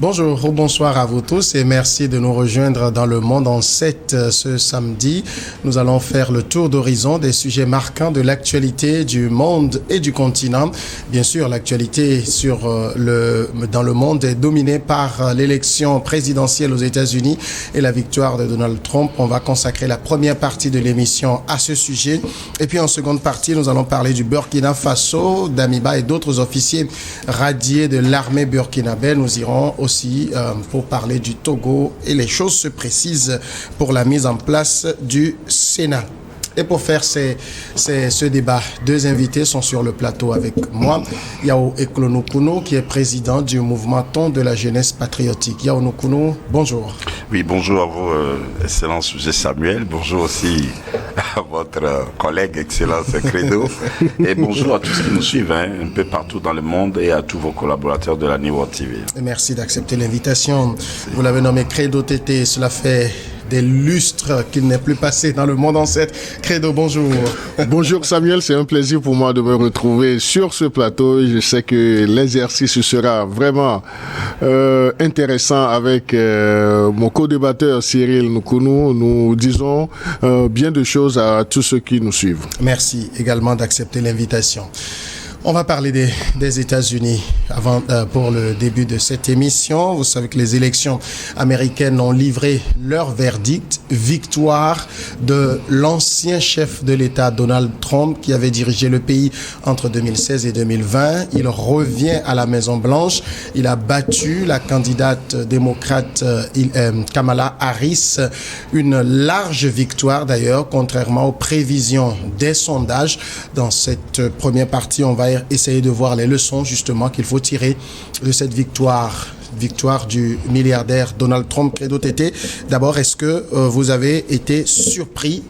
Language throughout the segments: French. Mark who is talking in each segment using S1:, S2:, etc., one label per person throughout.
S1: Bonjour ou bonsoir à vous tous et merci de nous rejoindre dans Le Monde en 7 ce samedi. Nous allons faire le tour d'horizon des sujets marquants de l'actualité du monde et du continent. Bien sûr, l'actualité dans le monde est dominée par l'élection présidentielle aux États-Unis et la victoire de Donald Trump. On va consacrer la première partie de l'émission à ce sujet. Et puis en seconde partie, nous allons parler du Burkina Faso, d'Amiba et d'autres officiers radiés de l'armée burkinabé. Nous irons aussi pour parler du Togo et les choses se précisent pour la mise en place du Sénat. Et pour faire ce débat, deux invités sont sur le plateau avec moi. Yao Eklonukuno, qui est président du mouvement Ton de la jeunesse patriotique. Yao Nukuno, bonjour.
S2: Oui, bonjour à vous, Excellence José Samuel. Bonjour aussi à votre collègue, Excellence Credo. Et bonjour à tous qui nous suivent un peu partout dans le monde et à tous vos collaborateurs de la New World TV.
S1: Merci d'accepter l'invitation. Vous l'avez nommé Credo Tété, cela fait des lustres qu'il n'est plus passé dans le monde en 7. Credo, bonjour.
S3: Bonjour Samuel, c'est un plaisir pour moi de me retrouver sur ce plateau. Je sais que l'exercice sera vraiment intéressant avec mon co-débatteur Cyril Nukuno. Nous disons bien de choses à tous ceux qui nous suivent.
S1: Merci également d'accepter l'invitation. On va parler des États-Unis pour le début de cette émission. Vous savez que les élections américaines ont livré leur verdict. Victoire de l'ancien chef de l'État, Donald Trump, qui avait dirigé le pays entre 2016 et 2020. Il revient à la Maison-Blanche. Il a battu la candidate démocrate Kamala Harris. Une large victoire d'ailleurs, contrairement aux prévisions des sondages. Dans cette première partie, on va essayer de voir les leçons justement qu'il faut tirer de cette victoire du milliardaire Donald Trump. Credo Tété, d'abord, est-ce que vous avez été surpris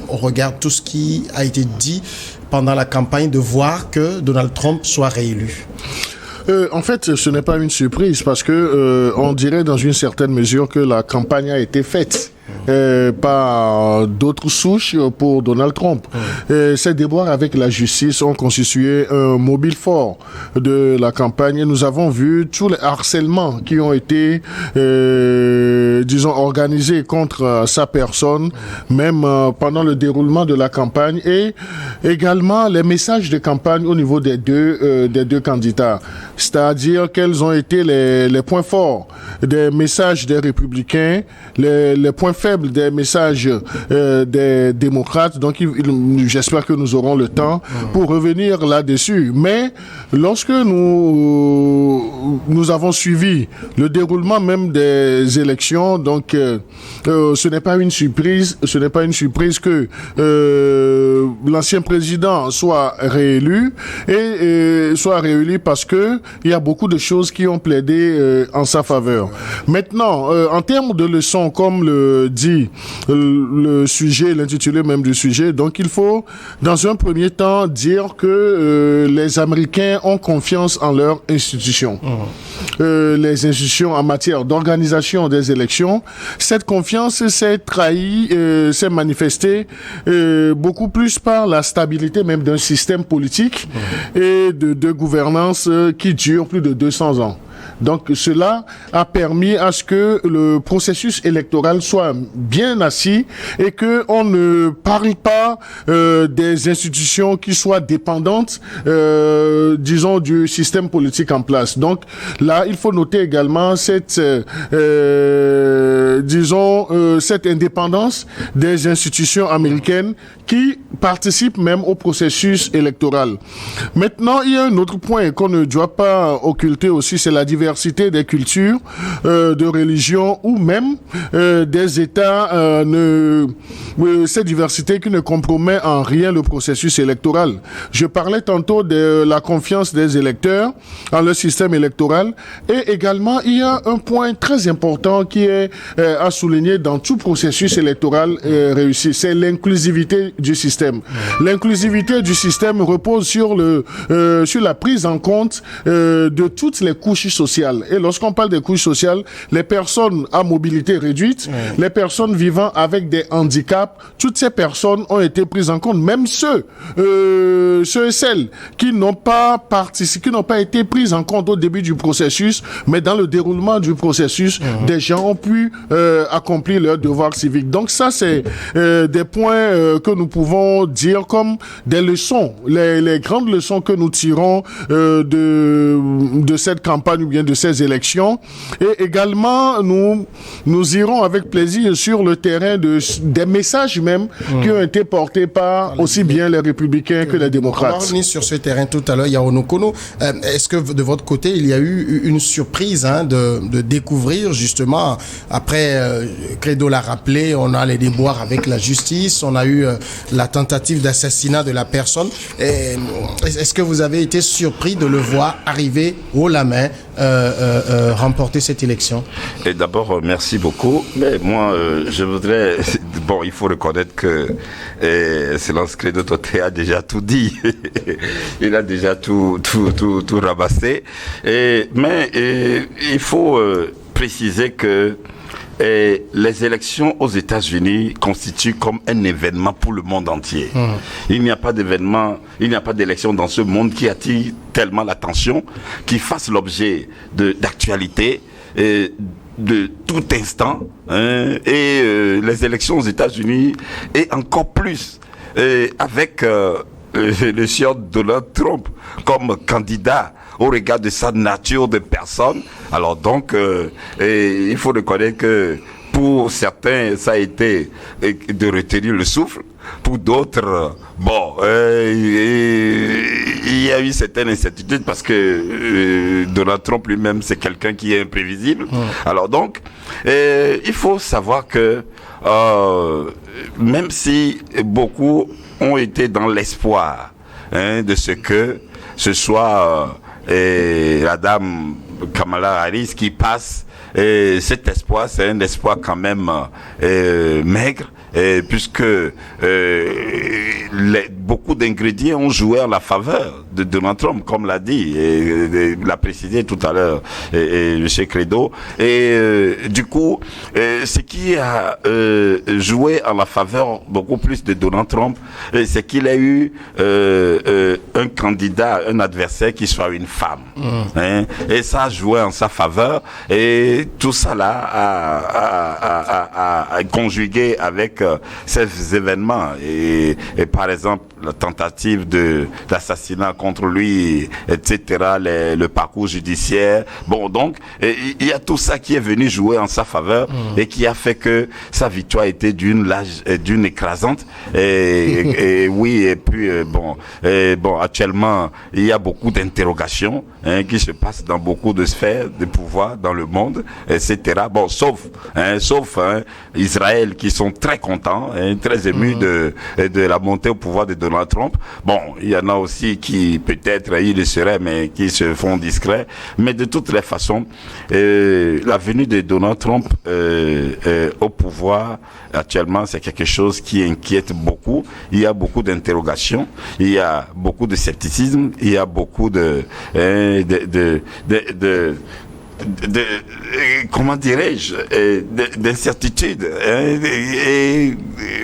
S1: au regard de tout ce qui a été dit pendant la campagne de voir que Donald Trump soit réélu?
S3: En fait, ce n'est pas une surprise parce que on dirait dans une certaine mesure que la campagne a été faite. Par d'autres souches pour Donald Trump. Ces déboires avec la justice ont constitué un mobile fort de la campagne. Nous avons vu tous les harcèlements qui ont été, organisés contre sa personne, même pendant le déroulement de la campagne, et également les messages de campagne au niveau des deux candidats. C'est-à-dire quels ont été les points forts des messages des républicains, les points faibles des messages des démocrates. Donc j'espère que nous aurons le temps pour revenir là-dessus. Mais lorsque nous avons suivi le déroulement même des élections, donc ce n'est pas une surprise que l'ancien président soit réélu et soit réélu parce que il y a beaucoup de choses qui ont plaidé en sa faveur. Maintenant, en termes de leçons, comme le dit le sujet, l'intitulé même du sujet, donc il faut dans un premier temps dire que les Américains ont confiance en leurs institutions. Les institutions en matière d'organisation des élections, cette confiance s'est trahie, s'est manifestée beaucoup plus par la stabilité même d'un système politique et de gouvernance qui dure plus de 200 ans. Donc cela a permis à ce que le processus électoral soit bien assis et que on ne parle pas des institutions qui soient dépendantes, du système politique en place. Donc là, il faut noter également cette indépendance des institutions américaines qui participent même au processus électoral. Maintenant, il y a un autre point qu'on ne doit pas occulter aussi, c'est la diversité des cultures, de religions ou même des États, cette diversité qui ne compromet en rien le processus électoral. Je parlais tantôt de la confiance des électeurs en le système électoral et également il y a un point très important qui est à souligner dans tout processus électoral réussi, c'est l'inclusivité du système. L'inclusivité du système repose sur la prise en compte de toutes les couches sociales. Et lorsqu'on parle des couches sociales, les personnes à mobilité réduite, les personnes vivant avec des handicaps, toutes ces personnes ont été prises en compte, même ceux et celles qui n'ont pas participé, qui n'ont pas été prises en compte au début du processus, mais dans le déroulement du processus, des gens ont pu accomplir leur devoir civique. Donc ça, c'est des points que nous pouvons dire comme des leçons, les grandes leçons que nous tirons de cette campagne ou bien de ces élections. Et également, nous irons avec plaisir sur le terrain des messages même qui ont été portés par aussi bien les républicains que les démocrates.
S1: On va revenir sur ce terrain tout à l'heure. Yaono Kono, est-ce que de votre côté, il y a eu une surprise de découvrir justement, après, Credo l'a rappelé, on a les déboires avec la justice, on a eu la tentative d'assassinat de la personne. Est-ce que vous avez été surpris de le voir arriver haut la main, remporter cette élection?
S2: Et d'abord, merci beaucoup. Mais moi, je voudrais... Bon, il faut reconnaître que Excellence Credo Toté a déjà tout dit. Il a déjà tout ramassé. Mais il faut préciser que les élections aux États-Unis constituent comme un événement pour le monde entier. Il n'y a pas d'événement, il n'y a pas d'élection dans ce monde qui attire tellement l'attention, qui fasse l'objet d'actualité de tout instant. Les élections aux États-Unis, et encore plus avec le sieur Donald Trump comme candidat au regard de sa nature de personne. Alors donc, il faut reconnaître que pour certains, ça a été de retenir le souffle. Pour d'autres, bon, il y a eu certaines incertitudes parce que Donald Trump lui-même, c'est quelqu'un qui est imprévisible. Alors donc, il faut savoir que même si beaucoup ont été dans l'espoir de ce que ce soit la dame Kamala Harris qui passe, cet espoir, c'est un espoir quand même maigre, puisque beaucoup d'ingrédients ont joué en la faveur de Donald Trump, comme l'a dit et l'a précisé tout à l'heure M. Credo. Et du coup, ce qui a joué en la faveur beaucoup plus de Donald Trump, c'est qu'il a eu un candidat, un adversaire qui soit une femme. Et ça a joué en sa faveur. Et tout ça là a conjugué avec ces événements. Et par exemple, la tentative d'assassinat contre lui, etc., le parcours judiciaire. Bon, donc, il y a tout ça qui est venu jouer en sa faveur et qui a fait que sa victoire était d'une écrasante. Oui, et puis, actuellement, il y a beaucoup d'interrogations qui se passent dans beaucoup de sphères de pouvoir dans le monde, etc. Bon, sauf Israël, qui sont très contents, très émus de la montée au pouvoir de Donald Trump. Bon, il y en a aussi qui peut-être ils le seraient, mais qui se font discrets. Mais de toutes les façons, la venue de Donald Trump au pouvoir actuellement, c'est quelque chose qui inquiète beaucoup. Il y a beaucoup d'interrogations, il y a beaucoup de scepticisme, il y a beaucoup comment dirais-je, d'incertitude. Et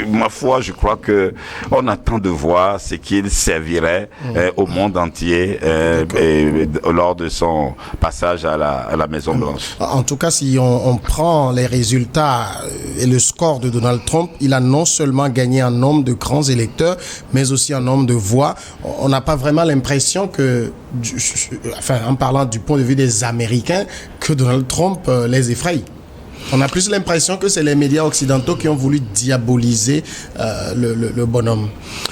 S2: ma foi, je crois que on attend de voir ce qu'il servirait au monde entier lors de son passage à la Maison Blanche.
S1: En tout cas, si on prend les résultats et le score de Donald Trump, il a non seulement gagné en nombre de grands électeurs, mais aussi en nombre de voix. On n'a pas vraiment l'impression que, en parlant du point de vue des Américains, que Donald Trump les effraie. On a plus l'impression que c'est les médias occidentaux qui ont voulu diaboliser le bonhomme.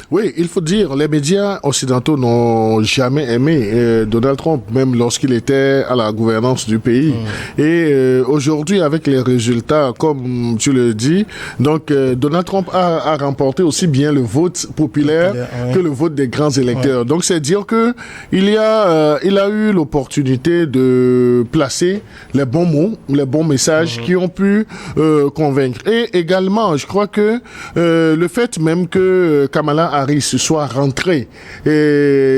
S3: Oui, il faut dire, les médias occidentaux n'ont jamais aimé Donald Trump, même lorsqu'il était à la gouvernance du pays. Et aujourd'hui, avec les résultats, comme tu le dis, donc Donald Trump a remporté aussi bien le vote populaire que le vote des grands électeurs. Donc c'est dire que il a eu l'opportunité de placer les bons mots, les bons messages qui ont pu convaincre. Et également, je crois que le fait même que Kamala Harris soit rentrée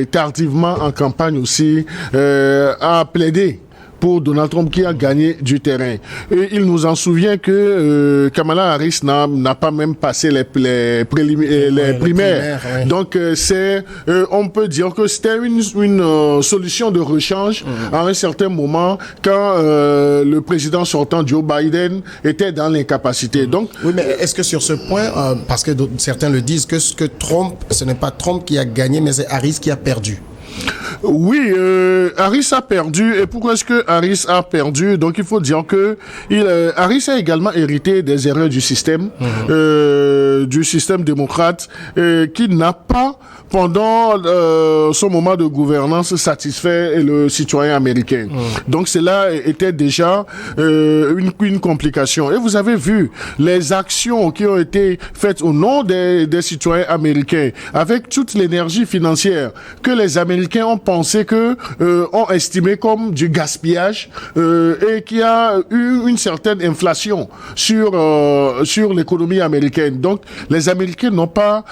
S3: tardivement en campagne aussi a plaidé pour Donald Trump qui a gagné du terrain. Et il nous en souvient que Kamala Harris n'a pas même passé les primaires.
S1: Ouais.
S3: Donc on peut dire que c'était une solution de rechange à un certain moment quand le président sortant Joe Biden était dans l'incapacité. Donc
S1: oui, mais est-ce que sur ce point, parce que certains le disent, que ce n'est pas Trump qui a gagné, mais c'est Harris qui a perdu.
S3: Oui, Harris a perdu. Et pourquoi est-ce que Harris a perdu? Donc, il faut dire que Harris a également hérité des erreurs du système démocrate, qui n'a pas, pendant son moment de gouvernance, satisfait le citoyen américain. Donc, cela était déjà une complication. Et vous avez vu les actions qui ont été faites au nom des citoyens américains, avec toute l'énergie financière que les Américains ont pensé ont estimé comme du gaspillage, et qui a eu une certaine inflation sur l'économie américaine. Donc, les Américains n'ont pas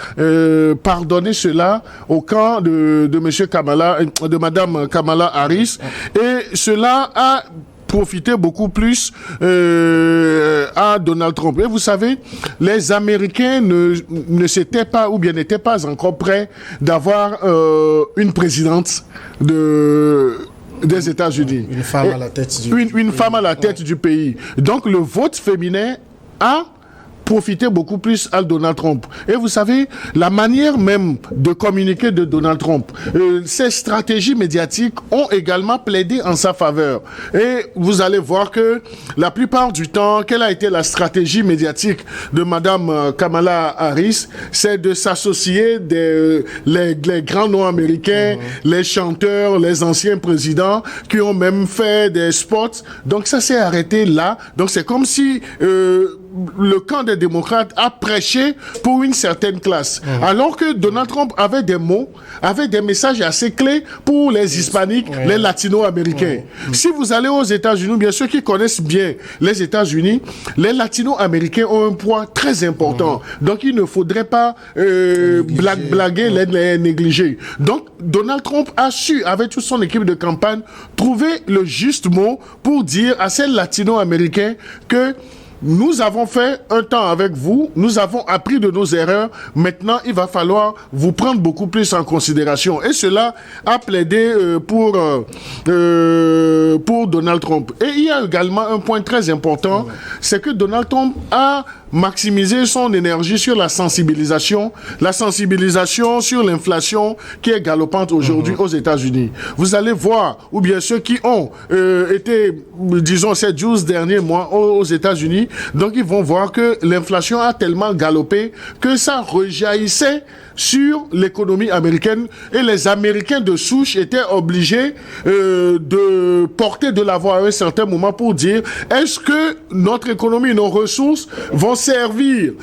S3: pardonné cela au camp de Madame Kamala Harris, et cela a profiter beaucoup plus à Donald Trump. Et vous savez, les Américains ne s'étaient pas, ou bien n'étaient pas encore prêts d'avoir une présidente des États-Unis.
S1: Une femme à la tête
S3: une femme à la tête du pays. Donc le vote féminin a profiter beaucoup plus à Donald Trump. Et vous savez, la manière même de communiquer de Donald Trump, ses stratégies médiatiques ont également plaidé en sa faveur. Et vous allez voir que la plupart du temps, quelle a été la stratégie médiatique de Madame Kamala Harris, c'est de s'associer les grands noms américains, les chanteurs, les anciens présidents qui ont même fait des spots. Donc ça s'est arrêté là. Donc c'est comme si le camp des démocrates a prêché pour une certaine classe. Alors que Donald Trump avait des mots, avait des messages assez clés pour les hispaniques, les latino-américains. Si vous allez aux États-Unis, bien sûr qui connaissent bien les États-Unis, les latino-américains ont un poids très important. Donc il ne faudrait pas blaguer, les négliger. Donc Donald Trump a su, avec toute son équipe de campagne, trouver le juste mot pour dire à ces latino-américains que nous avons fait un temps avec vous, nous avons appris de nos erreurs, maintenant il va falloir vous prendre beaucoup plus en considération. Et cela a plaidé pour Donald Trump. Et il y a également un point très important, c'est que Donald Trump a maximisé son énergie sur la sensibilisation sur l'inflation qui est galopante aujourd'hui aux États-Unis. Vous allez voir, ou bien ceux qui ont été, disons, ces 12 derniers mois aux États-Unis, donc ils vont voir que l'inflation a tellement galopé que ça rejaillissait sur l'économie américaine et les Américains de souche étaient obligés de porter de la voix à un certain moment pour dire est-ce que notre économie, nos ressources vont servir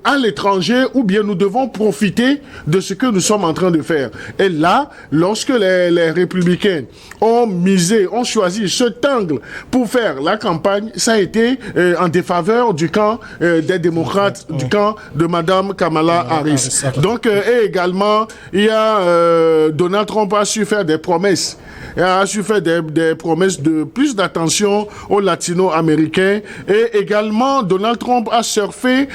S3: à l'étranger ou bien nous devons profiter de ce que nous sommes en train de faire. Et là, lorsque les républicains ont choisi cet angle pour faire la campagne, ça a été en défaveur du camp des démocrates, du camp de Madame Kamala Harris. Donc, et également, il y a Donald Trump a su faire des promesses. Il a su faire des promesses de plus d'attention aux latino-américains. Et également, Donald Trump a surfé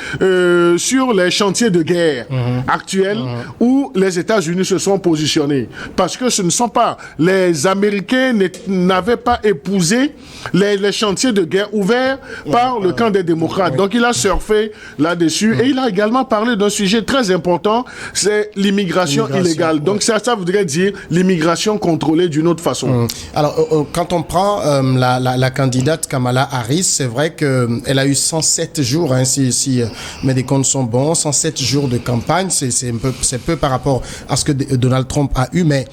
S3: sur les chantiers de guerre actuels où les États-Unis se sont positionnés. Parce que ce ne sont pas les Américains n'avaient pas épousé les chantiers de guerre ouverts par le camp des démocrates. Donc, il a surfé là-dessus. Et il a également parlé d'un sujet très important, c'est l'immigration illégale. Donc, ça voudrait dire l'immigration contrôlée d'une autre façon.
S1: Alors, quand on prend la candidate Kamala Harris, c'est vrai qu'elle a eu 107 jours, hein, si mes comptes sont bons, 107 jours de campagne, c'est peu par rapport à ce que Donald Trump a eu, mais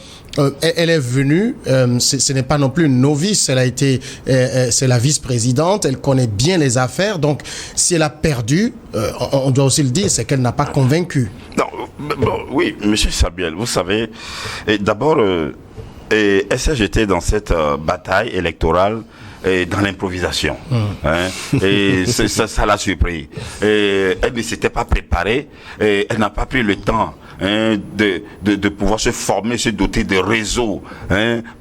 S1: elle est venue, ce n'est pas non plus une novice, elle a été, c'est la vice-présidente, elle connaît bien les affaires, donc si elle a perdu, on doit aussi le dire, c'est qu'elle n'a pas convaincu.
S2: Non, bon, oui, monsieur Samuel, vous savez, d'abord, elle s'est jetée dans cette bataille électorale dans l'improvisation. Hein, et ça l'a surpris. Elle ne s'était pas préparée, elle n'a pas pris le temps de pouvoir se former, se doter de réseaux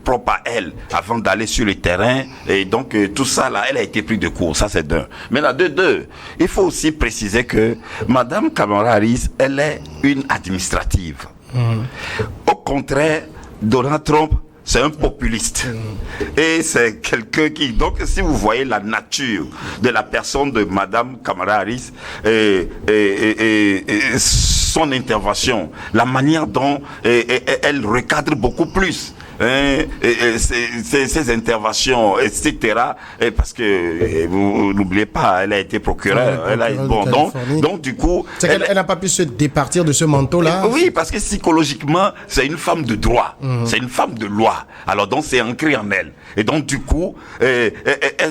S2: propres à elle avant d'aller sur le terrain. Et donc tout ça là, elle a été prise de court. Ça c'est d'un. Maintenant de deux, il faut aussi préciser que Madame Kamala Harris, elle est une administrative. Au contraire, Donald Trump, c'est un populiste. Et c'est quelqu'un qui... Donc, si vous voyez la nature de la personne de Madame Kamala Harris et son intervention, la manière dont elle recadre beaucoup plus ces interventions, etc. Parce que vous n'oubliez pas, elle a été procureure. Donc du coup,
S1: c'est qu'elle n'a pas pu se départir de ce manteau-là.
S2: Oui, parce que psychologiquement, c'est une femme de droit, c'est une femme de loi. Alors donc c'est ancré en elle. Et donc du coup, elle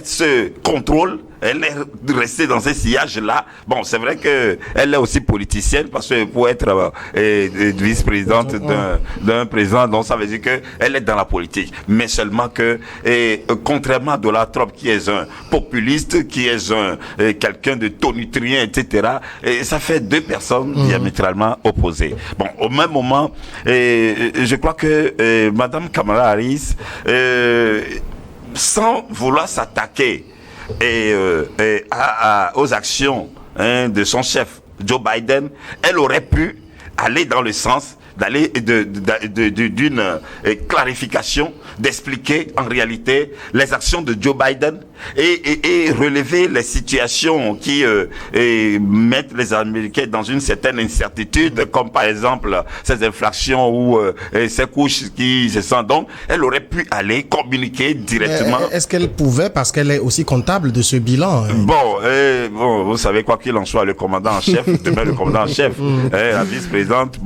S2: se contrôle. Elle est restée dans ce sillage-là. Bon, c'est vrai que elle est aussi politicienne parce que pour être vice-présidente d'un président, donc ça veut dire que elle est dans la politique. Mais seulement que, contrairement à Donald Trump, qui est un populiste, qui est quelqu'un de tonitruant, etc., et ça fait deux personnes diamétralement opposées. Bon, au même moment, je crois que Madame Kamala Harris, sans vouloir s'attaquer aux actions de son chef Joe Biden, elle aurait pu aller dans le sens d'aller d'une clarification, d'expliquer en réalité les actions de Joe Biden et relever les situations qui mettent les Américains dans une certaine incertitude, comme par exemple ces infractions ou ces couches qui se sentent. Donc, elle aurait pu aller communiquer directement.
S1: Est-ce qu'elle pouvait, parce qu'elle est aussi comptable de ce bilan?
S2: Bon, vous savez, quoi qu'il en soit, le commandant en chef, demain le commandant en chef, la vice-présidente,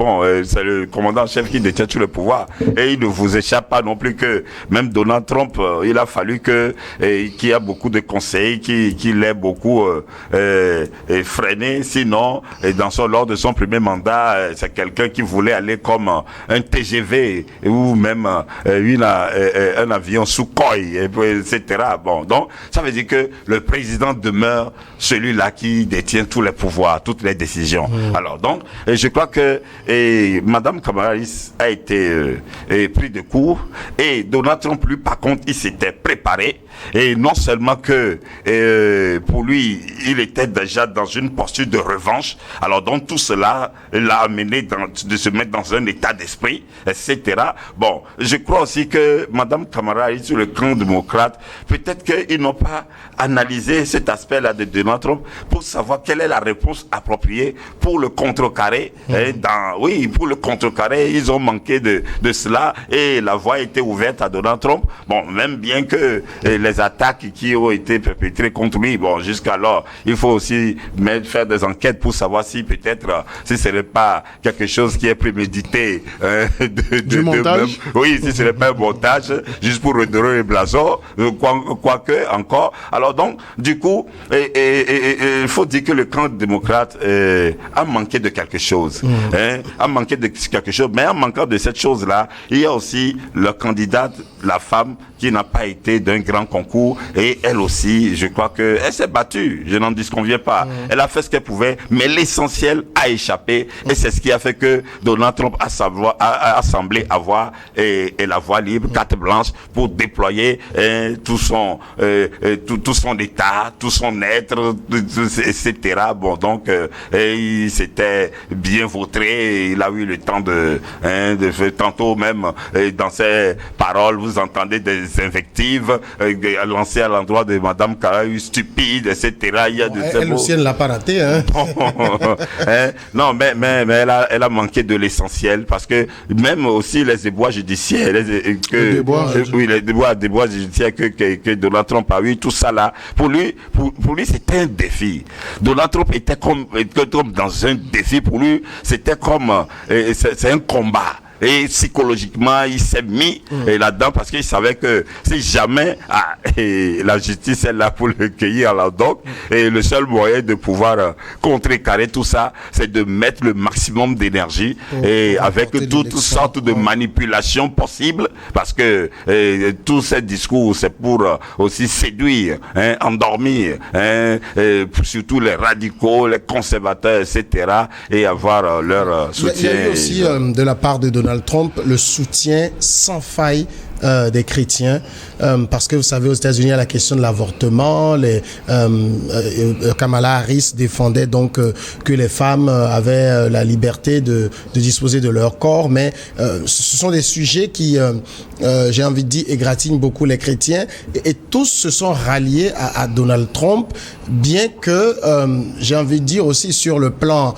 S2: c'est le commandant en chef qui détient tout le pouvoir. Et il ne vous échappe pas non plus que même Donald Trump, il a fallu qu'il y a beaucoup de conseils qui l'aient beaucoup freiné. Sinon, lors de son premier mandat, c'est quelqu'un qui voulait aller comme un TGV ou même un avion Sukhoi, etc. Bon, donc ça veut dire que le président demeure celui-là qui détient tous les pouvoirs, toutes les décisions. Alors donc, je crois que Madame Kamala Harris a été pris de court et Donald Trump, lui, par contre, il s'était préparé. Et non seulement que pour lui, il était déjà dans une posture de revanche. Alors donc tout cela l'a amené de se mettre dans un état d'esprit, etc. Bon, je crois aussi que Madame Kamala Harris, sur le camp démocrate, peut-être qu'ils n'ont pas analysé cet aspect-là de Donald Trump pour savoir quelle est la réponse appropriée pour le contrecarrer. Pour le contrecarrer, ils ont manqué de cela et la voie était ouverte à Donald Trump. Bon, même bien que les attaques qui ont été perpétrées contre lui, bon, jusqu'alors, il faut aussi faire des enquêtes pour savoir si peut-être, si ce n'est pas quelque chose qui est prémédité
S3: du montage.
S2: Oui, si ce n'est pas un montage, juste pour redorer les blasons, quoique encore. Alors donc, du coup, il faut dire que le camp démocrate a manqué de quelque chose. A manqué de quelque chose, mais en manquant de cette chose-là, il y a aussi le candidat, la femme, qui n'a pas été d'un grand concours, et elle aussi, je crois que elle s'est battue, je n'en disconviens pas. Elle a fait ce qu'elle pouvait, mais l'essentiel a échappé, et c'est ce qui a fait que Donald Trump a semblé avoir la voie libre, carte blanche, pour déployer tout son état, tout son être, etc. Bon, donc, il s'était bien vautré, il a eu le temps de tantôt même, dans ses paroles, vous entendez des invectives lancées à l'endroit de Madame Kamala, stupide, etc. Il y a
S1: elle aussi, elle ne l'a pas raté, hein.
S2: Non, mais elle a manqué de l'essentiel, parce que même aussi les déboires judiciaires, les déboires judiciaires que Donald Trump a eu, tout ça là, pour lui c'était un défi. Donald Trump était comme dans un défi. Pour lui, c'était comme c'est un combat. Et psychologiquement, il s'est mis là-dedans parce qu'il savait que si jamais la justice est là pour le cueillir à la doc, et le seul moyen de pouvoir contrecarrer tout ça, c'est de mettre le maximum d'énergie et avec toutes sortes de manipulations possibles, parce que tous ces discours, c'est pour aussi séduire, endormir, surtout les radicaux, les conservateurs, etc., et avoir leur soutien.
S1: Il y a eu aussi de la part de Donald Trump le soutien sans faille des chrétiens, parce que vous savez, aux États-Unis, il y a la question de l'avortement. Kamala Harris défendait donc que les femmes avaient la liberté de disposer de leur corps, mais ce sont des sujets qui, j'ai envie de dire, égratignent beaucoup les chrétiens, et tous se sont ralliés à Donald Trump, bien que, j'ai envie de dire aussi sur le plan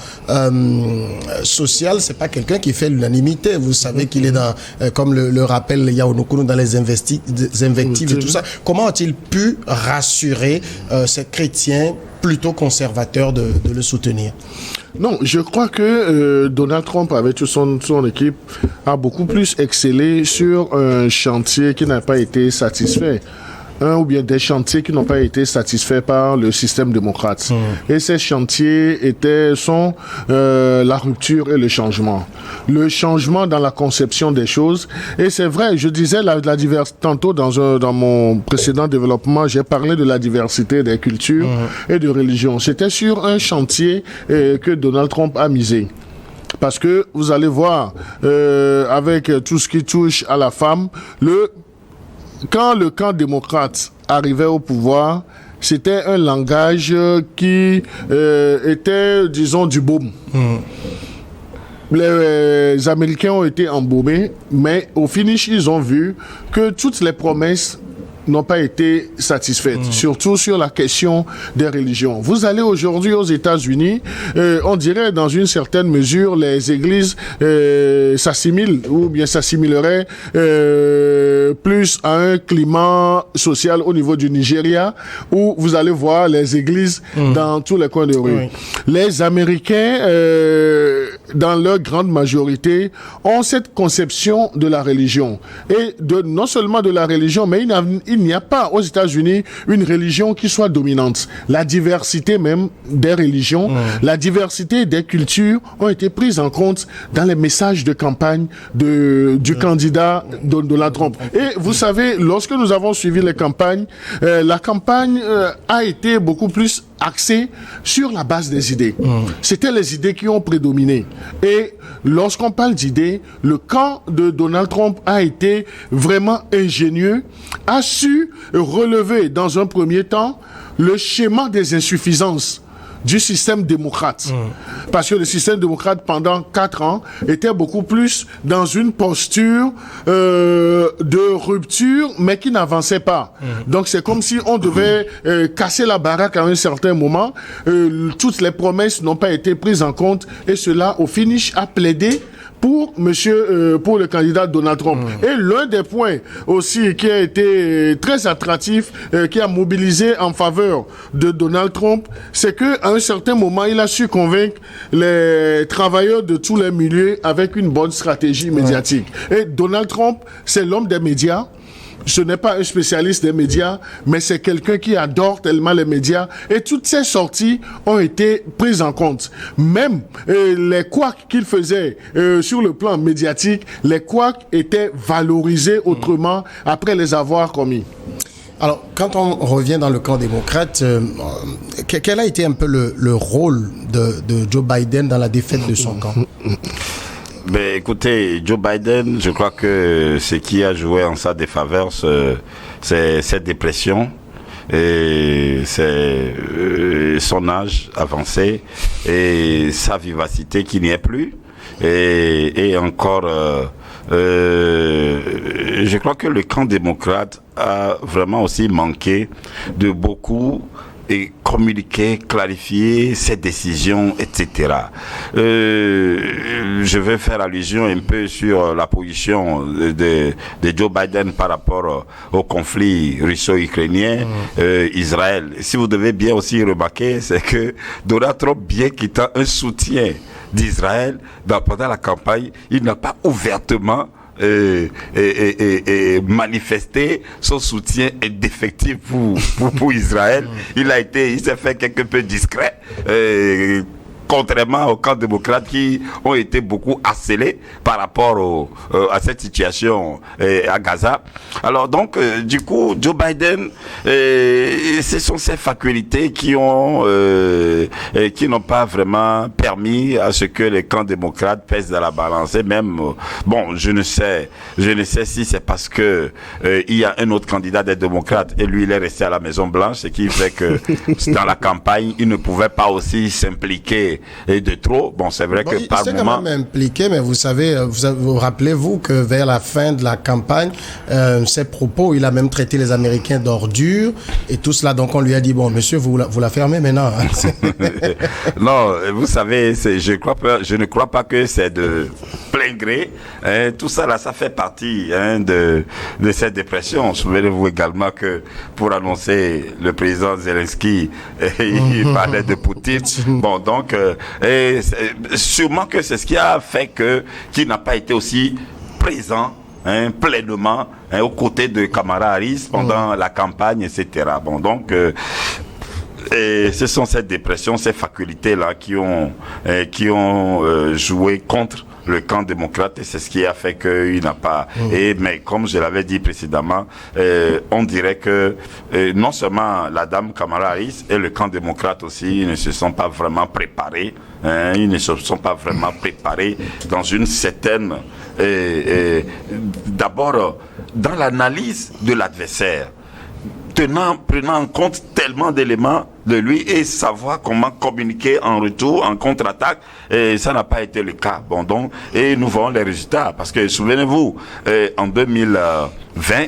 S1: social, c'est pas quelqu'un qui fait l'unanimité. Vous savez qu'il est dans, comme le rappelle Yaounoukoulou, dans les invectives et tout ça. Comment ont-ils pu rassurer ces chrétiens plutôt conservateurs de le soutenir?
S3: Non, je crois que Donald Trump, avec son équipe, a beaucoup plus excellé sur un chantier qui n'a pas été satisfait. Ou bien des chantiers qui n'ont pas été satisfaits par le système démocrate. Et ces chantiers sont la rupture et le changement. Le changement dans la conception des choses. Et c'est vrai, je disais tantôt dans mon précédent développement, j'ai parlé de la diversité des cultures et de religions. C'était sur un chantier que Donald Trump a misé. Parce que vous allez voir, avec tout ce qui touche à la femme, quand le camp démocrate arrivait au pouvoir, c'était un langage qui était, disons, du baume. Les Américains ont été embaumés, mais au finish, ils ont vu que toutes les promesses n'ont pas été satisfaites, surtout sur la question des religions. Vous allez aujourd'hui aux États-Unis, on dirait dans une certaine mesure, les églises s'assimilent ou bien s'assimileraient plus à un climat social au niveau du Nigeria, où vous allez voir les églises dans tous les coins de rue. Oui. Les Américains, dans leur grande majorité, ont cette conception de la religion. Et non seulement de la religion, mais il n'y a pas aux États-Unis une religion qui soit dominante. La diversité même des religions, la diversité des cultures ont été prises en compte dans les messages de campagne du candidat Donald Trump. Et vous savez, lorsque nous avons suivi les campagnes, la campagne a été beaucoup plus axée sur la base des idées. C'était les idées qui ont prédominé. Et lorsqu'on parle d'idées, le camp de Donald Trump a été vraiment ingénieux, a su relever dans un premier temps le schéma des insuffisances du système démocrate. Parce que le système démocrate, pendant 4 ans, était beaucoup plus dans une posture de rupture, mais qui n'avançait pas. Donc c'est comme si on devait casser la baraque à un certain moment. Toutes les promesses n'ont pas été prises en compte, et cela, au finish, a plaidé pour pour le candidat Donald Trump. Et l'un des points aussi qui a été très attractif, qui a mobilisé en faveur de Donald Trump, c'est que à un certain moment, il a su convaincre les travailleurs de tous les milieux avec une bonne stratégie médiatique. Et Donald Trump, c'est l'homme des médias. Ce n'est pas un spécialiste des médias, mais c'est quelqu'un qui adore tellement les médias. Et toutes ces sorties ont été prises en compte. Même les couacs qu'il faisait sur le plan médiatique, les couacs étaient valorisés autrement après les avoir commis.
S1: Alors, quand on revient dans le camp démocrate, quel a été un peu le rôle de Joe Biden dans la défaite de son camp?
S2: Ben, écoutez, Joe Biden, je crois que ce qui a joué en sa défaveur, c'est cette dépression, et c'est son âge avancé et sa vivacité qui n'y est plus, et encore, je crois que le camp démocrate a vraiment aussi manqué de beaucoup et communiquer, clarifier ses décisions, etc. Je vais faire allusion un peu sur la position de Joe Biden par rapport au conflit russo-ukrainien, Israël. Si vous devez bien aussi remarquer, c'est que Donald Trump, bien qu'il ait un soutien d'Israël, pendant la campagne, il n'a pas ouvertement manifester son soutien indéfectible pour Israël. Il s'est fait quelque peu discret, contrairement aux camps démocrates qui ont été beaucoup harcelés par rapport à cette situation à Gaza. Alors donc, du coup, Joe Biden, ce sont ces facultés qui n'ont pas vraiment permis à ce que les camps démocrates pèsent dans la balance. Et même, je ne sais si c'est parce que il y a un autre candidat des démocrates et lui il est resté à la Maison Blanche, ce qui fait que dans la campagne il ne pouvait pas aussi s'impliquer de trop. Bon, c'est vrai que par moment... Il s'est quand
S1: même impliqué, mais vous savez, vous rappelez-vous que vers la fin de la campagne, ses propos, il a même traité les Américains d'ordures et tout cela. Donc on lui a dit, bon, monsieur, vous la fermez maintenant.
S2: Non, vous savez, je ne crois pas que c'est de plein gré. Tout ça, là, ça fait partie de cette dépression. Souvenez-vous également que pour annoncer le président Zelensky, il parlait de Poutine. Bon, donc, et sûrement que c'est ce qui a fait qu'il n'a pas été aussi présent pleinement aux côtés de Kamala Harris pendant la campagne, etc. Bon, donc, et ce sont ces dépressions, ces facultés-là qui ont joué contre le camp démocrate, et c'est ce qui a fait qu'il n'a pas... Mais comme je l'avais dit précédemment, on dirait que non seulement la dame Kamala Harris et le camp démocrate aussi ne se sont pas vraiment préparés. Ils ne se sont pas vraiment préparés dans une certaine... d'abord, dans l'analyse de l'adversaire, prenant en compte tellement d'éléments de lui et savoir comment communiquer en retour, en contre-attaque, et ça n'a pas été le cas. Bon, donc, et nous voyons les résultats, parce que souvenez-vous, en 2020,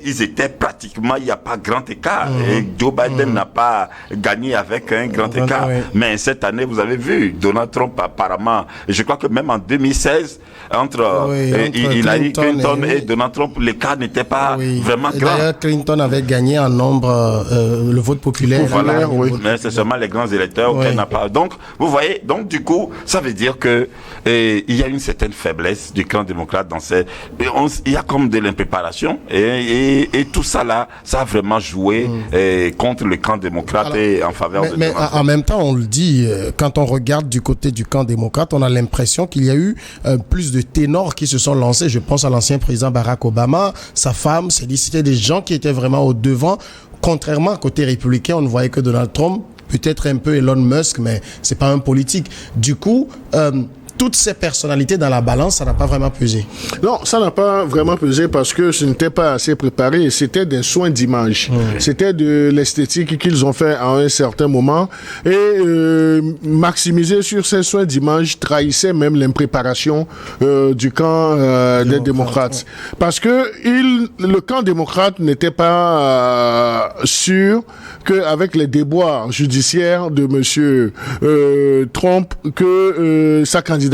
S2: ils étaient pratiquement, il n'y a pas grand écart. Et Joe Biden n'a pas gagné avec un grand écart. Mais cette année, vous avez vu, Donald Trump apparemment, je crois que même en 2016, entre Hillary Clinton et Donald Trump, l'écart n'était pas vraiment grand.
S1: D'ailleurs, Clinton avait gagné en nombre le vote populaire.
S2: Voilà, mais c'est seulement les grands électeurs qu'elle n'a pas. Donc, vous voyez, donc du coup, ça veut dire que il y a une certaine faiblesse du camp démocrate dans ces... Il y a comme de l'impréparation et tout ça là, ça a vraiment joué contre le camp démocrate. Alors, et en faveur de
S1: mais en même temps, on le dit, quand on regarde du côté du camp démocrate, on a l'impression qu'il y a eu plus de ténors qui se sont lancés. Je pense à l'ancien président Barack Obama, sa femme, c'était des gens qui étaient vraiment au devant. Contrairement à côté républicain, on ne voyait que Donald Trump, peut-être un peu Elon Musk, mais c'est pas un politique. Du coup, toutes ces personnalités dans la balance, ça n'a pas vraiment pesé.
S3: Non, ça n'a pas vraiment pesé parce que ce n'était pas assez préparé. C'était des soins d'image. C'était de l'esthétique qu'ils ont fait à un certain moment. Et maximiser sur ces soins d'image trahissait même l'impréparation du camp des démocrates. Parce que le camp démocrate n'était pas sûr qu'avec les déboires judiciaires de monsieur Trump, que sa candidature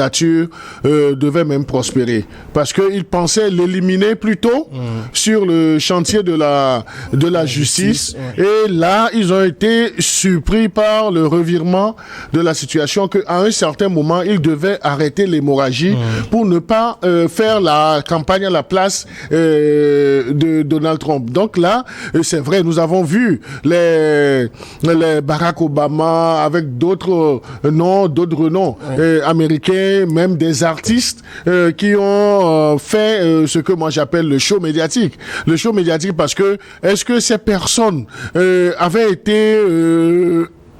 S3: devait même prospérer parce qu'ils pensaient l'éliminer plutôt sur le chantier de la justice et là ils ont été surpris par le revirement de la situation qu'à un certain moment ils devaient arrêter l'hémorragie pour ne pas faire la campagne à la place de Donald Trump. Donc là c'est vrai, nous avons vu les Barack Obama avec d'autres noms américains, même des artistes qui ont fait ce que moi j'appelle le show médiatique. Le show médiatique parce que est-ce que ces personnes avaient été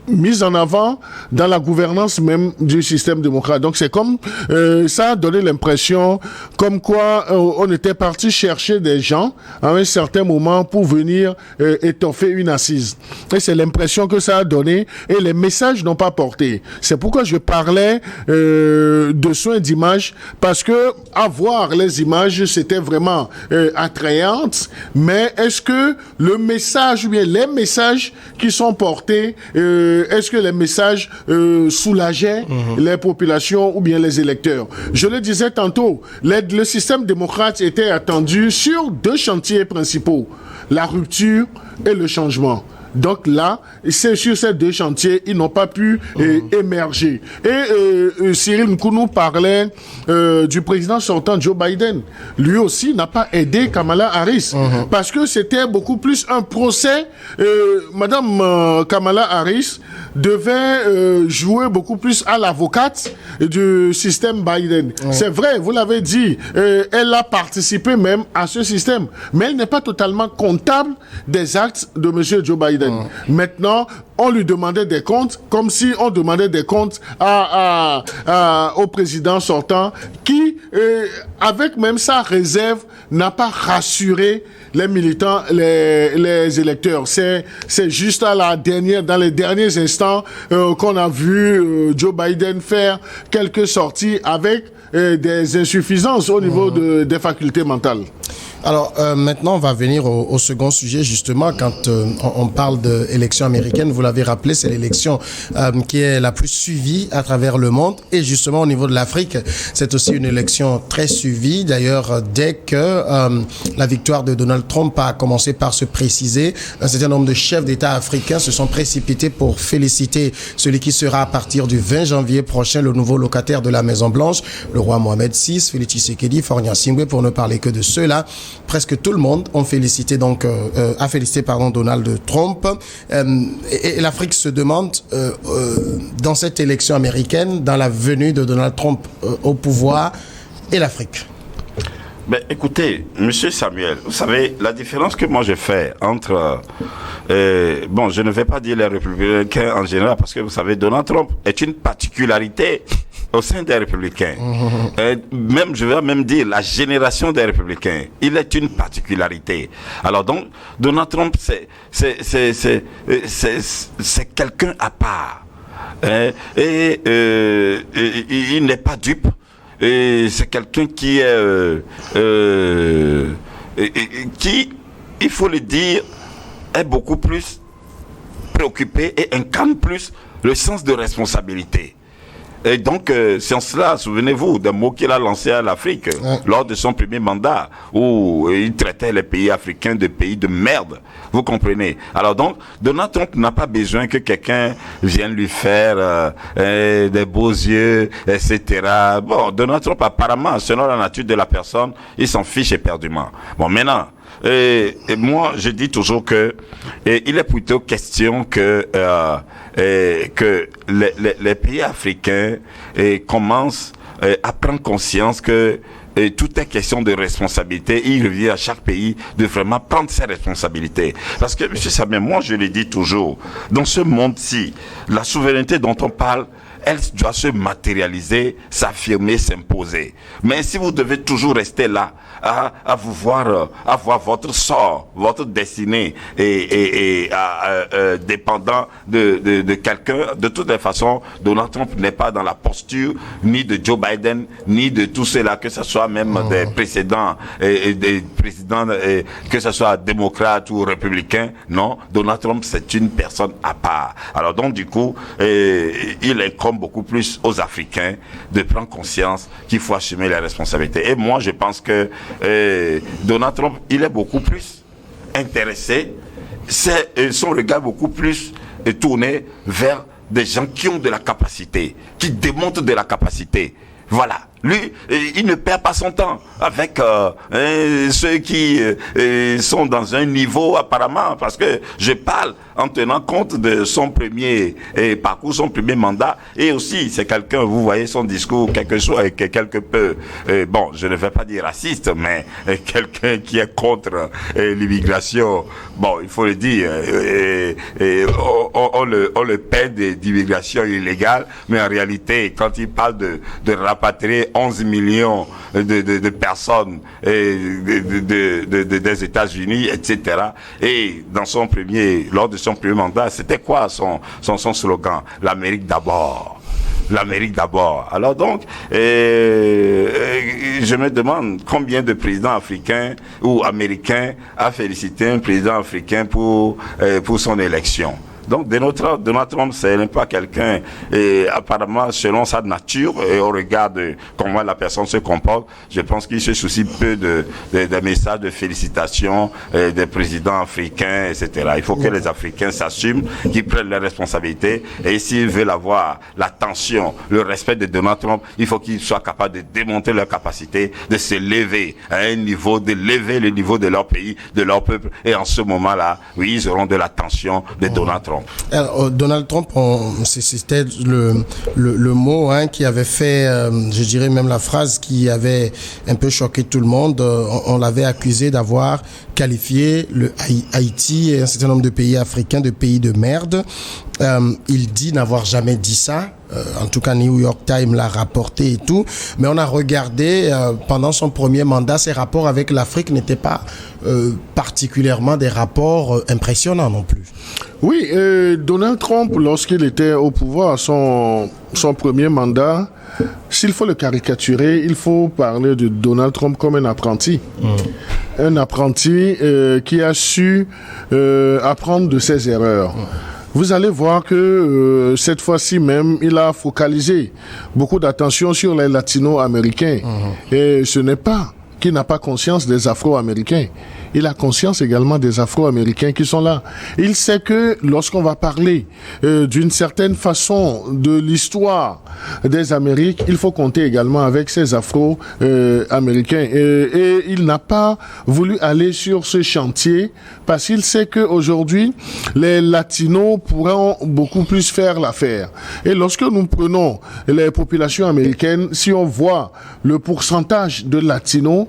S3: mise en avant dans la gouvernance même du système démocrate. Donc c'est comme ça a donné l'impression comme quoi on était parti chercher des gens à un certain moment pour venir étoffer une assise. Et c'est l'impression que ça a donné et les messages n'ont pas porté. C'est pourquoi je parlais de soins d'image parce que avoir les images c'était vraiment attrayante, mais est-ce que le message ou bien les messages qui sont portés est-ce que les messages soulageaient les populations ou bien les électeurs? Je le disais tantôt, le système démocrate était attendu sur deux chantiers principaux, la rupture et le changement. Donc là, c'est sur ces deux chantiers, ils n'ont pas pu émerger. Et Cyril Nkounou parlait du président sortant Joe Biden. Lui aussi n'a pas aidé Kamala Harris parce que c'était beaucoup plus un procès. Madame Kamala Harris devait jouer beaucoup plus à l'avocate du système Biden. C'est vrai, vous l'avez dit, elle a participé même à ce système, mais elle n'est pas totalement comptable des actes de M. Joe Biden. Maintenant, on lui demandait des comptes comme si on demandait des comptes au président sortant qui, avec même sa réserve, n'a pas rassuré les militants, les électeurs. C'est juste dans les derniers instants qu'on a vu Joe Biden faire quelques sorties avec des insuffisances au niveau des facultés mentales.
S1: Alors maintenant, on va venir au second sujet, justement, quand on parle d'élection américaine. Vous l'avez rappelé, c'est l'élection qui est la plus suivie à travers le monde. Et justement, au niveau de l'Afrique, c'est aussi une élection très suivie. D'ailleurs, dès que la victoire de Donald Trump a commencé par se préciser, un certain nombre de chefs d'État africains se sont précipités pour féliciter celui qui sera à partir du 20 janvier prochain le nouveau locataire de la Maison-Blanche, le roi Mohamed VI, Félix Tshisekedi, Faure Gnassingbé, pour ne parler que de ceux-là. Presque tout le monde a félicité Donald Trump. Et l'Afrique se demande, dans cette élection américaine, dans la venue de Donald Trump au pouvoir, et l'Afrique.
S2: Ben, écoutez, Monsieur Samuel, vous savez, la différence que moi j'ai fait entre... je ne vais pas dire les républicains en général, parce que vous savez, Donald Trump est une particularité au sein des républicains. Même, je vais même dire, la génération des républicains, il est une particularité. Alors donc, Donald Trump, c'est quelqu'un à part. Il n'est pas dupe. Et c'est quelqu'un qui il faut le dire, est beaucoup plus préoccupé et incarne plus le sens de responsabilité. Et donc, c'est en cela, souvenez-vous des mots qu'il a lancés à l'Afrique lors de son premier mandat, où il traitait les pays africains de pays de merde. Vous comprenez? Alors donc, Donald Trump n'a pas besoin que quelqu'un vienne lui faire des beaux yeux, etc. Bon, Donald Trump, apparemment, selon la nature de la personne, il s'en fiche éperdument. Bon, maintenant, et moi, je dis toujours que il est plutôt question que les pays africains commencent à prendre conscience que tout est question de responsabilité. Il revient à chaque pays de vraiment prendre ses responsabilités. Parce que, M. Samuel, moi je le dis toujours, dans ce monde-ci, la souveraineté dont on parle, elle doit se matérialiser, s'affirmer, s'imposer. Mais si vous devez toujours rester là, à vous voir, à voir votre sort, votre destinée, dépendant de quelqu'un, de toutes les façons, Donald Trump n'est pas dans la posture ni de Joe Biden, ni de tous ceux-là, que ce soit même des précédents, des présidents, que ce soit démocrates ou républicains. Non, Donald Trump, c'est une personne à part. Alors donc, du coup, il incombe beaucoup plus aux Africains de prendre conscience qu'il faut assumer les responsabilités. Et moi, je pense que Donald Trump, il est beaucoup plus intéressé, son regard beaucoup plus tourné vers des gens qui ont de la capacité, qui démontrent de la capacité. Voilà. Lui, il ne perd pas son temps avec ceux qui sont dans un niveau apparemment, parce que je parle en tenant compte de son premier parcours, son premier mandat, et aussi c'est quelqu'un, vous voyez son discours quelque peu, je ne vais pas dire raciste, mais quelqu'un qui est contre l'immigration. Bon, il faut le dire, on le peine d'immigration illégale, mais en réalité, quand il parle de rapatrier 11 millions de personnes des États-Unis, etc. Et lors de son premier mandat, c'était quoi son slogan? L'Amérique d'abord. L'Amérique d'abord. Alors donc, je me demande combien de présidents africains ou américains a félicité un président africain pour son élection. Donc Donald Trump, ce n'est pas quelqu'un, et apparemment, selon sa nature, et au regard de comment la personne se comporte, je pense qu'il se soucie peu des messages de félicitations des présidents africains, etc. Il faut que les Africains s'assument, qu'ils prennent leurs responsabilités, et s'ils veulent avoir l'attention, le respect de Donald Trump, il faut qu'ils soient capables de démontrer leur capacité, de se lever à un niveau, de lever le niveau de leur pays, de leur peuple, et en ce moment-là, oui, ils auront de l'attention de Donald Trump.
S1: Alors, Donald Trump, c'était le mot qui avait fait, je dirais même la phrase qui avait un peu choqué tout le monde. On l'avait accusé d'avoir qualifié le Haïti et un certain nombre de pays africains de pays de merde. Il dit n'avoir jamais dit ça. En tout cas, New York Times l'a rapporté et tout. Mais on a regardé, pendant son premier mandat, ses rapports avec l'Afrique n'étaient pas particulièrement des rapports impressionnants non plus.
S3: Oui, Donald Trump, lorsqu'il était au pouvoir, son premier mandat, s'il faut le caricaturer, il faut parler de Donald Trump comme un apprenti. Un apprenti qui a su apprendre de ses erreurs. Vous allez voir que cette fois-ci même, il a focalisé beaucoup d'attention sur les latino-américains. Et ce n'est pas qu'il n'a pas conscience des Afro-Américains. Il a conscience également des Afro-Américains qui sont là. Il sait que lorsqu'on va parler d'une certaine façon de l'histoire des Amériques, il faut compter également avec ces Afro-Américains. Et il n'a pas voulu aller sur ce chantier parce qu'il sait qu'aujourd'hui, les Latinos pourront beaucoup plus faire l'affaire. Et lorsque nous prenons les populations américaines, si on voit le pourcentage de Latinos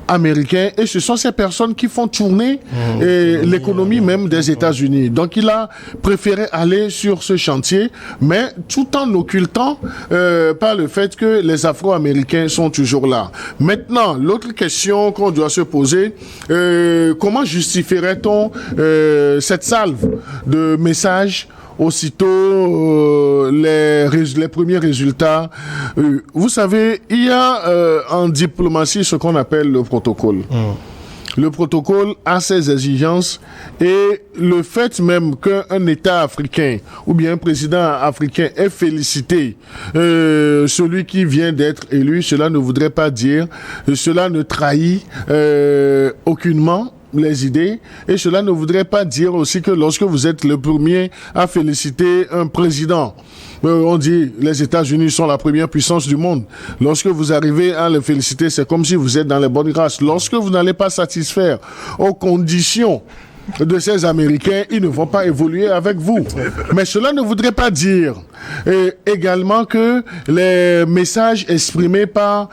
S3: américains, et ce sont ces personnes qui font tourner l'économie même des États-Unis. Donc il a préféré aller sur ce chantier, mais tout en occultant par le fait que les Afro-Américains sont toujours là. Maintenant, l'autre question qu'on doit se poser, comment justifierait-on cette salve de messages aussitôt les premiers résultats? Vous savez, il y a en diplomatie ce qu'on appelle le protocole. Le protocole a ses exigences et le fait même qu'un État africain ou bien un président africain ait félicité celui qui vient d'être élu, cela ne voudrait pas dire, cela ne trahit aucunement les idées, et cela ne voudrait pas dire aussi que lorsque vous êtes le premier à féliciter un président, on dit les États-Unis sont la première puissance du monde. Lorsque vous arrivez à le féliciter, c'est comme si vous êtes dans les bonnes grâces. Lorsque vous n'allez pas satisfaire aux conditions de ces Américains, ils ne vont pas évoluer avec vous. Mais cela ne voudrait pas dire également que les messages exprimés par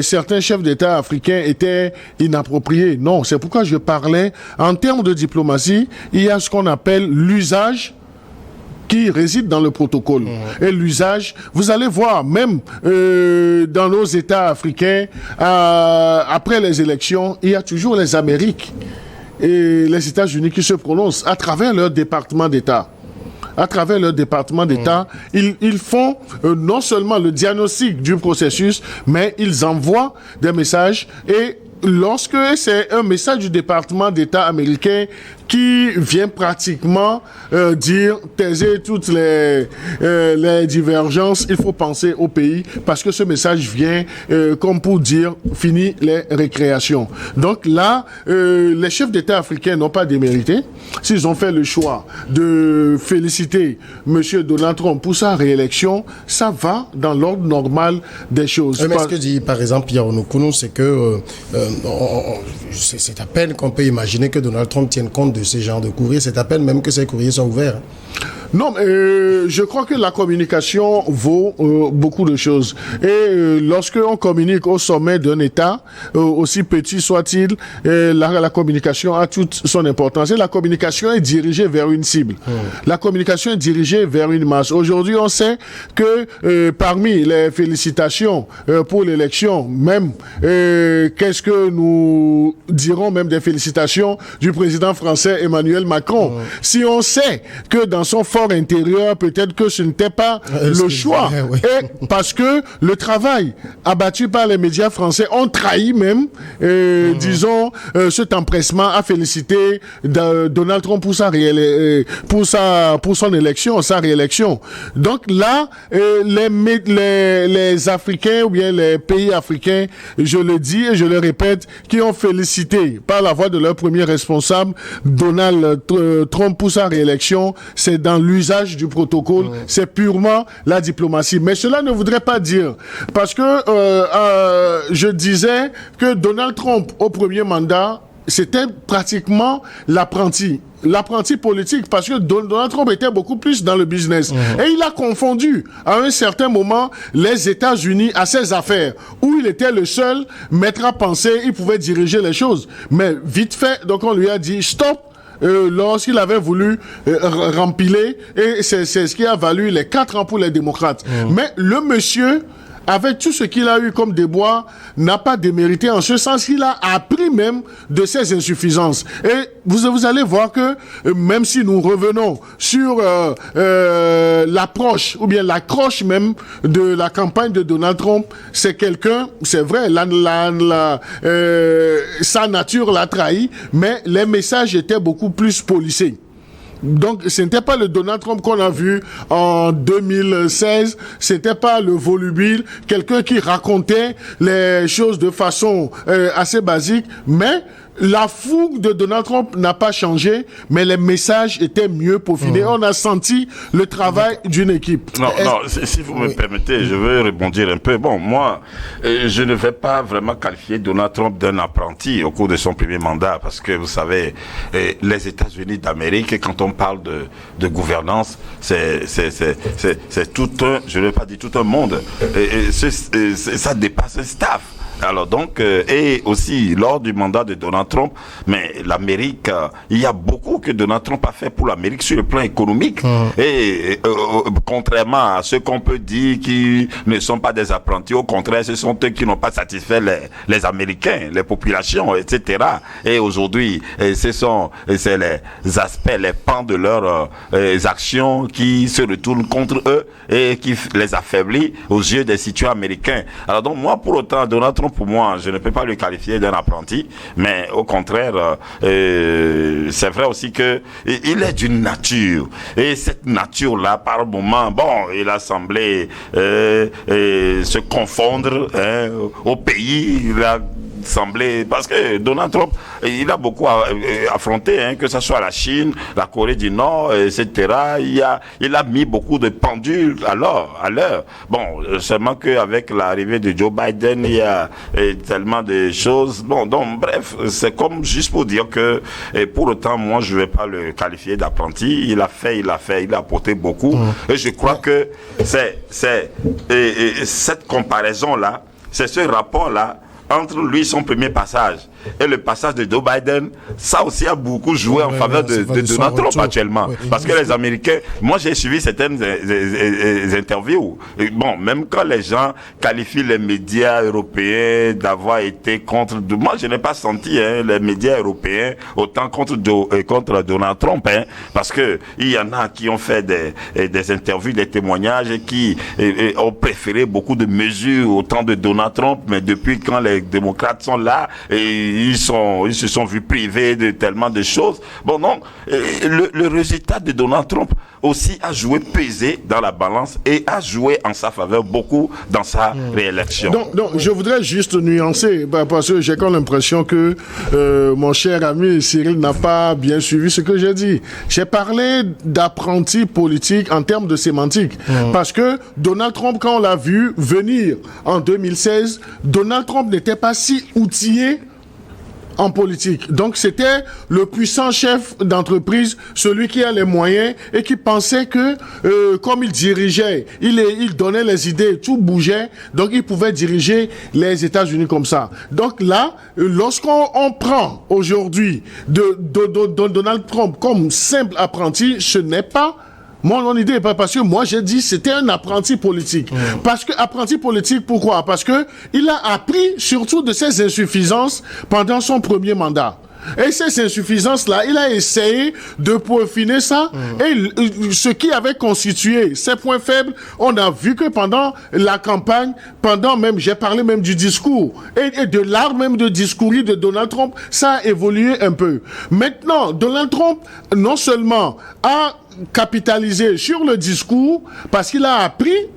S3: certains chefs d'État africains étaient inappropriés. Non, c'est pourquoi je parlais, en termes de diplomatie, il y a ce qu'on appelle l'usage qui réside dans le protocole. Et l'usage, vous allez voir, même dans nos États africains, après les élections, il y a toujours les Amériques et les États-Unis qui se prononcent à travers leur département d'État. À travers leur département d'État, ils font non seulement le diagnostic du processus, mais ils envoient des messages. Et lorsque c'est un message du département d'État américain qui vient pratiquement dire taisez toutes les divergences, il faut penser au pays, parce que ce message vient comme pour dire fini les récréations. Donc là, les chefs d'État africains n'ont pas démérité. S'ils ont fait le choix de féliciter M. Donald Trump pour sa réélection, ça va dans l'ordre normal des choses.
S1: Mais ce que dit par exemple Pierre Onokounou, c'est que c'est à peine qu'on peut imaginer que Donald Trump tienne compte de ces genres de courriers. C'est à peine même que ces courriers sont ouverts.
S3: Non, mais je crois que la communication vaut beaucoup de choses. Et lorsque on communique au sommet d'un État, aussi petit soit-il, la communication a toute son importance. Et la communication est dirigée vers une cible. La communication est dirigée vers une masse. Aujourd'hui, on sait que parmi les félicitations pour l'élection, même, qu'est-ce que nous dirons même des félicitations du président français Emmanuel Macron? Si on sait que dans son fort fort intérieur, peut-être que ce n'était pas le choix.
S1: Oui.
S3: Et parce que le travail abattu par les médias français ont trahi même, disons, cet empressement à féliciter Donald Trump pour son élection, sa réélection. Donc là, les Africains ou bien les pays africains, je le dis et je le répète, qui ont félicité par la voix de leur premier responsable, Donald Trump pour sa réélection, c'est dans l'usage du protocole, c'est purement la diplomatie. Mais cela ne voudrait pas dire, parce que je disais que Donald Trump au premier mandat, c'était pratiquement l'apprenti politique, parce que Donald Trump était beaucoup plus dans le business. Et il a confondu à un certain moment les États-Unis à ses affaires, où il était le seul maître à penser, il pouvait diriger les choses. Mais vite fait, donc on lui a dit stop. Lorsqu'il avait voulu rempiler, et c'est ce qui a valu les 4 ans pour les démocrates. Mais le monsieur, avec tout ce qu'il a eu comme déboire, n'a pas démérité en ce sens qu'il a appris même de ses insuffisances. Et vous allez voir que même si nous revenons sur l'approche ou bien l'accroche même de la campagne de Donald Trump, c'est quelqu'un, c'est vrai, sa nature l'a trahi, mais les messages étaient beaucoup plus policés. Donc, ce n'était pas le Donald Trump qu'on a vu en 2016, c'était pas le volubile, quelqu'un qui racontait les choses de façon assez basique, mais la fougue de Donald Trump n'a pas changé, mais les messages étaient mieux peaufinés. On a senti le travail d'une équipe.
S2: Non, si vous me permettez, je veux rebondir un peu. Bon, moi, je ne vais pas vraiment qualifier Donald Trump d'un apprenti au cours de son premier mandat, parce que vous savez, les États-Unis d'Amérique, quand on parle de gouvernance, c'est tout un, je ne vais pas dire tout un monde. Ça dépasse un staff. Alors donc, et aussi lors du mandat de Donald Trump, mais l'Amérique, il y a beaucoup que Donald Trump a fait pour l'Amérique sur le plan économique. Et contrairement à ceux qu'on peut dire qui ne sont pas des apprentis, au contraire, ce sont eux qui n'ont pas satisfait les Américains, les populations, etc. Et aujourd'hui, c'est les aspects, les pans de leurs actions qui se retournent contre eux et qui les affaiblit aux yeux des citoyens américains. Alors donc, moi, pour autant, Donald Trump, pour moi, je ne peux pas le qualifier d'un apprenti, mais au contraire, c'est vrai aussi que il est d'une nature, et cette nature-là, par moment, bon, il a semblé se confondre au pays, il a semblé, parce que Donald Trump, il a beaucoup affronté, que ce soit la Chine, la Corée du Nord, etc. Il a mis beaucoup de pendules à l'heure. Bon, seulement qu'avec l'arrivée de Joe Biden, il y a tellement de choses. Bon, donc, bref, c'est comme juste pour dire que, pour autant, moi, je ne vais pas le qualifier d'apprenti. Il a apporté beaucoup. Et je crois que c'est cette comparaison-là, c'est ce rapport-là, entre lui, son premier passage, et le passage de Joe Biden, ça aussi a beaucoup joué en faveur de Donald Trump actuellement. Parce que les Américains, moi j'ai suivi certaines interviews. Et bon, même quand les gens qualifient les médias européens d'avoir été contre... Moi je n'ai pas senti les médias européens autant contre Donald Trump. Parce que il y en a qui ont fait des interviews, des témoignages et qui ont préféré beaucoup de mesures au temps de Donald Trump. Mais depuis quand les démocrates sont là, et ils se sont vus privés de tellement de choses. Bon, non, le résultat de Donald Trump aussi a joué pesé dans la balance et a joué en sa faveur beaucoup dans sa réélection.
S3: Donc, je voudrais juste nuancer, parce que j'ai comme l'impression que mon cher ami Cyril n'a pas bien suivi ce que j'ai dit. J'ai parlé d'apprenti politique en termes de sémantique. Parce que Donald Trump, quand on l'a vu venir en 2016, Donald Trump n'était pas si outillé en politique. Donc c'était le puissant chef d'entreprise, celui qui a les moyens et qui pensait que comme il dirigeait, il donnait les idées, tout bougeait, donc il pouvait diriger les États-Unis comme ça. Donc là, lorsqu'on prend aujourd'hui de Donald Trump comme simple apprenti, ce n'est pas mon idée, parce que moi j'ai dit c'était un apprenti politique. Parce que apprenti politique, pourquoi? Parce que il a appris surtout de ses insuffisances pendant son premier mandat. Et ces insuffisances-là, il a essayé de peaufiner ça. Et ce qui avait constitué ces points faibles, on a vu que pendant la campagne, j'ai parlé même du discours, et de l'art même de discourir de Donald Trump, ça a évolué un peu. Maintenant, Donald Trump, non seulement a capitalisé sur le discours, parce qu'il a appris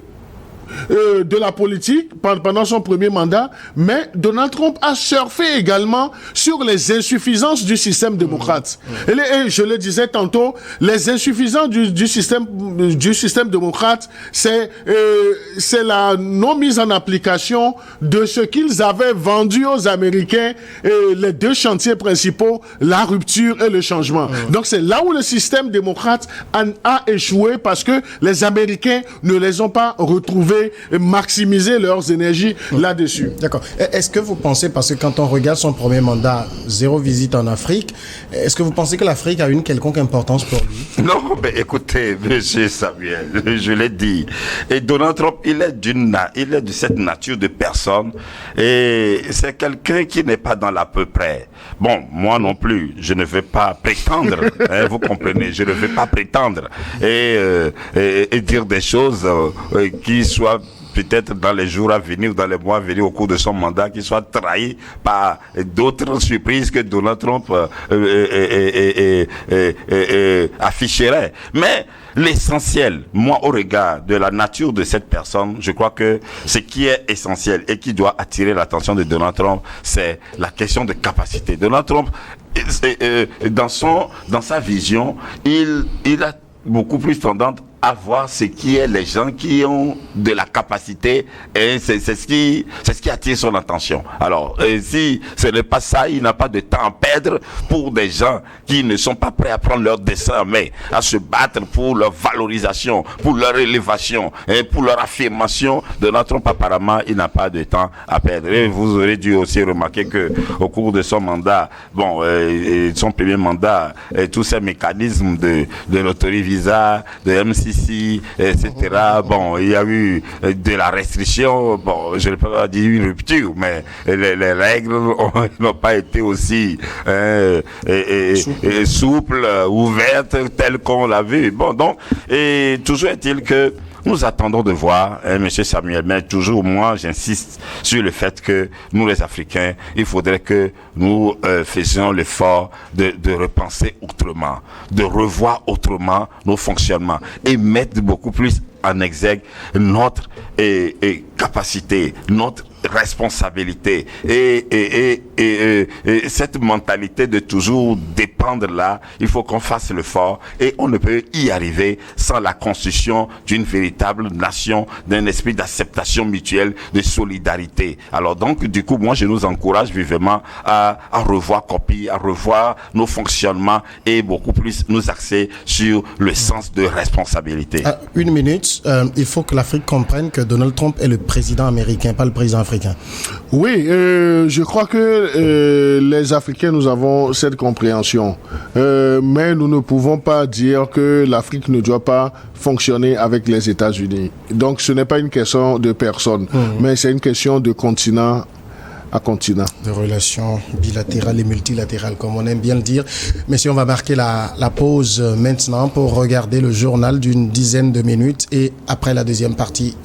S3: de la politique pendant son premier mandat, mais Donald Trump a surfé également sur les insuffisances du système démocrate. Et je le disais tantôt, les insuffisances du système démocrate, c'est la non mise en application de ce qu'ils avaient vendu aux Américains, les deux chantiers principaux, la rupture et le changement. Donc c'est là où le système démocrate a échoué, parce que les Américains ne les ont pas retrouvés et maximiser leurs énergies là-dessus.
S1: D'accord. Est-ce que vous pensez, parce que quand on regarde son premier mandat, 0 visite en Afrique, est-ce que vous pensez que l'Afrique a une quelconque importance pour lui?
S2: Non, mais écoutez, monsieur Samuel, je l'ai dit. Et Donald Trump, il est de cette nature de personne, et c'est quelqu'un qui n'est pas dans l'à peu près. Bon, moi non plus, je ne vais pas prétendre, vous comprenez, je ne vais pas prétendre et dire des choses qui soient peut-être dans les jours à venir, dans les mois à venir, au cours de son mandat, qui soit trahi par d'autres surprises que Donald Trump afficherait. Mais l'essentiel, moi, au regard de la nature de cette personne, je crois que ce qui est essentiel et qui doit attirer l'attention de Donald Trump, c'est la question de capacité. Donald Trump, dans sa vision, il a beaucoup plus tendance à voir ce qui est les gens qui ont de la capacité, et c'est ce qui attire son attention. Alors, si ce n'est pas ça, il n'a pas de temps à perdre pour des gens qui ne sont pas prêts à prendre leur destin, mais à se battre pour leur valorisation, pour leur élévation et pour leur affirmation. Donald Trump, apparemment, il n'a pas de temps à perdre. Et vous aurez dû aussi remarquer que au cours de son mandat, son premier mandat, tous ces mécanismes de loterie Visa, de MCC, etc. Bon, il y a eu de la restriction. Bon, je ne peux pas dire une rupture, mais les règles n'ont pas été aussi souples, ouvertes, telles qu'on l'a vu. Bon, donc, et toujours est-il que nous attendons de voir, Monsieur Samuel, mais toujours moi j'insiste sur le fait que nous les Africains, il faudrait que nous faisions l'effort de repenser autrement, de revoir autrement nos fonctionnements et mettre beaucoup plus en exergue notre capacité, notre responsabilité et cette mentalité de toujours dépendre là, il faut qu'on fasse l'effort, et on ne peut y arriver sans la construction d'une véritable nation, d'un esprit d'acceptation mutuelle, de solidarité. Alors donc, du coup, moi je nous encourage vivement à revoir copie, à revoir nos fonctionnements et beaucoup plus nous axer sur le sens de responsabilité.
S1: Une minute, il faut que l'Afrique comprenne que Donald Trump est le président américain, pas le président africain.
S3: Oui, je crois que les Africains, nous avons cette compréhension. Mais nous ne pouvons pas dire que l'Afrique ne doit pas fonctionner avec les États-Unis. Donc ce n'est pas une question de personne, mais c'est une question de continent à continent.
S1: De relations bilatérales et multilatérales, comme on aime bien le dire. Messieurs, on va marquer la pause maintenant pour regarder le journal d'une dizaine de minutes, et après la deuxième partie,